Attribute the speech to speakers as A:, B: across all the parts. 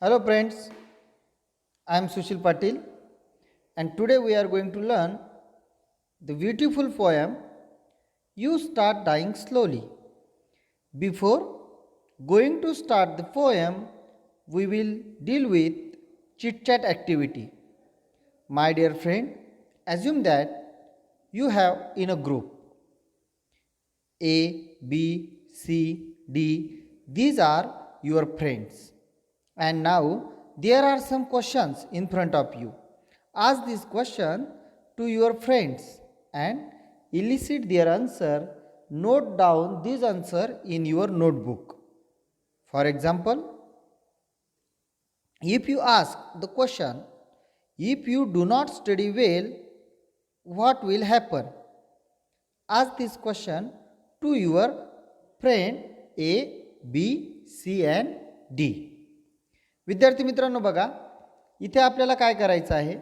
A: Hello friends, I am Sushil Patil and today we are going to learn the beautiful poem You Start Dying Slowly. Before going to start the poem, we will deal with chit chat activity. My dear friend, assume that you have in a group A, B, C, D. These are your friends. And now there are some questions in front of you. Ask this question to your friends and elicit their answer. Note down this answer in your notebook. For example, if you ask the question, if you do not study well, what will happen? Ask this question to your friend A, B, C and D. विद्यार्थी मित्रांनो बघा, इथे आपल्याला काय करायचं आहे,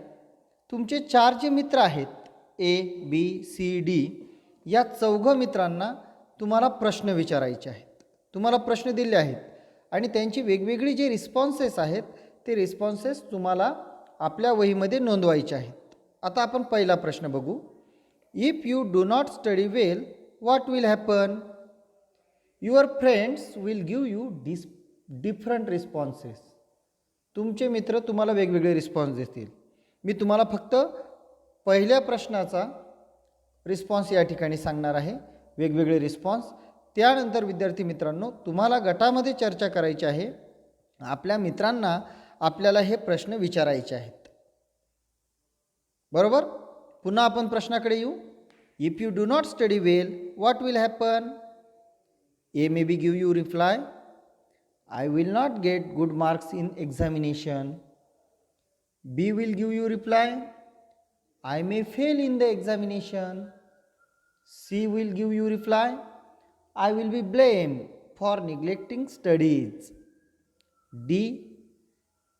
A: तुमचे 4 जे मित्र आहेत ए बी सी डी या चौघ मित्रांना तुम्हाला प्रश्न विचारायचे आहेत. तुम्हाला प्रश्न दिले आहेत आणि त्यांची वेगवेगळी जे रिस्पॉन्सेस आहेत ते रिस्पॉन्सेस तुम्हाला आपल्या वहीमध्ये नोंदवायचे आहेत. आता आपण पहिला प्रश्न बघू. If you do not study well, what will happen? Your friends will give you different responses. तुमचे मित्र तुम्हाला वेगवेगळे रिस्पॉन्स देतील. मी तुम्हाला फक्त पहिल्या प्रश्नाचा रिस्पॉन्स या ठिकाणी सांगणार आहे, वेगवेगळे रिस्पॉन्स. त्यानंतर विद्यार्थी मित्रांनो, तुम्हाला गटामध्ये चर्चा करायची आहे. आपल्या मित्रांना आपल्याला हे प्रश्न विचारायचे आहेत. बरोबर? पुन्हा आपण प्रश्नाकडे येऊ. If you do not study well, what will happen? A may be give you reply, I will not get good marks in examination. B will give you reply, I may fail in the examination. C will give you reply, I will be blamed for neglecting studies. D,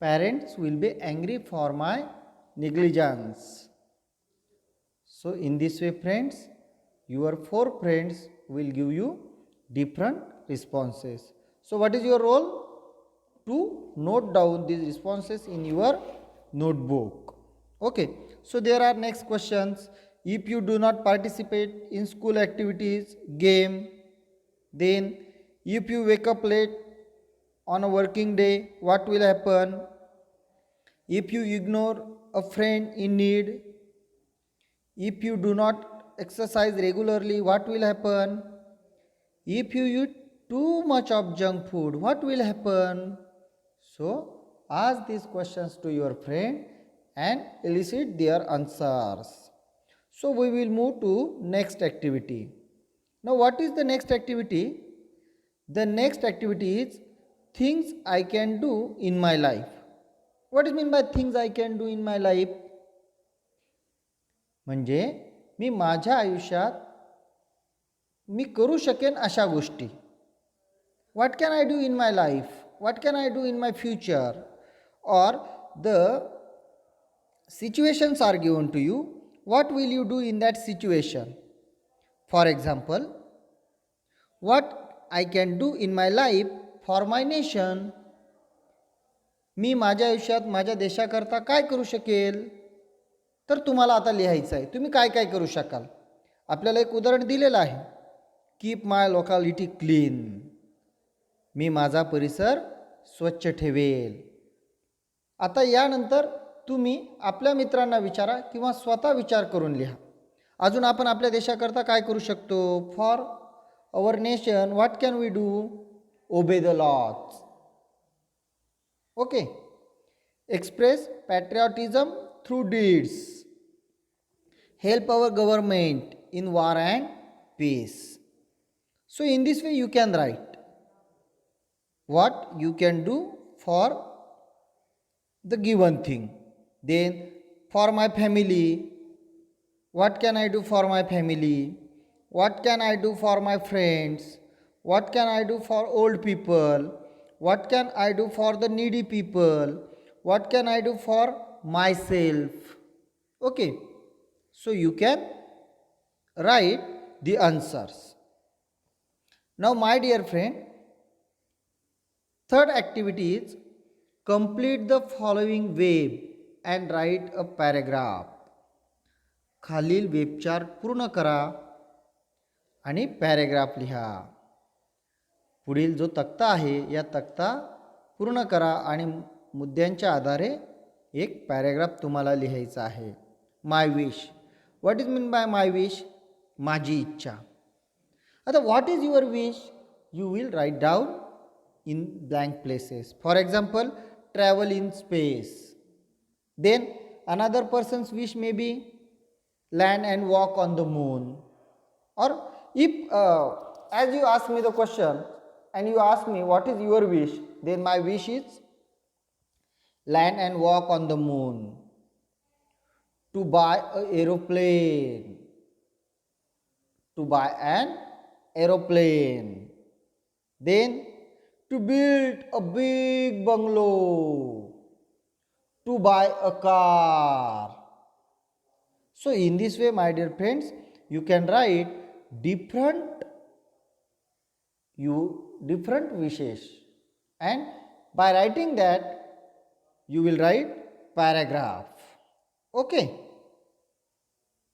A: parents will be angry for my negligence. So in this way friends, your 4 friends will give you different responses. So what is your role? To note down these responses in your notebook. Okay. So there are next questions. If you do not participate in school activities, game, then if you wake up late on a working day, what will happen? If you ignore a friend in need, if you do not exercise regularly, what will happen? If you eat too much of junk food, what will happen? So ask these questions to your friend and elicit their answers. So we will move to next activity. Now what is the next activity? The next activity is things I can do in my life. What is mean by things I can do in my life? म्हणजे मी माझ्या आयुष्यात मी करू शकेन अशा गोष्टी. What can I do in my life? What can I do in my future? Or the situations are given to you. What will you do in that situation? For example, what I can do in my life for my nation. मी माझ्या आयुष्यात माझ्या देशाकरता काय करू शकेल? तर तुम्हाला आता लिहायचं आहे. तुम्ही काय काय करू शकाल? आपल्याला एक उदाहरण दिलेलं आहे. Keep my locality clean. मी माझा परिसर स्वच्छ ठेवेल. आता यानंतर तुम्ही आपल्या मित्रांना विचारा किंवा स्वतः विचार करून लिहा. अजून आपण आपल्या देशाकरता काय करू शकतो? For our nation what can we do? Obey the laws. Okay. Express patriotism through deeds. Help our government in war and peace. So in this way you can write what you can do for the given thing. Then for my family, what can I do for my family? What can I do for my friends? What can I do for old people? What can I do for the needy people? What can I do for myself? Okay. So you can write the answers. Now my dear friend, third activity is Complete the following web and write a paragraph. खालील वेबचार्ट पूर्ण करा आणि paragraph लिहा. पुढील जो तक्ता आहे या तक्ता पूर्ण करा आणि मुद्द्यांच्या आधारे एक पॅरेग्राफ तुम्हाला लिहायचा आहे. My wish. What is mean by my wish? माझी इच्छा. आता what is your wish? You will write down in blank places. For example, travel in space. Then another person's wish may be land and walk on the moon. Or if as you ask me the question and you ask me what is your wish, then my wish is land and walk on the moon, to buy an aeroplane, to buy an aeroplane, then to build a big bungalow, to buy a car. So in this way, my dear friends, you can write different wishes, and by writing that you will write paragraph. Okay.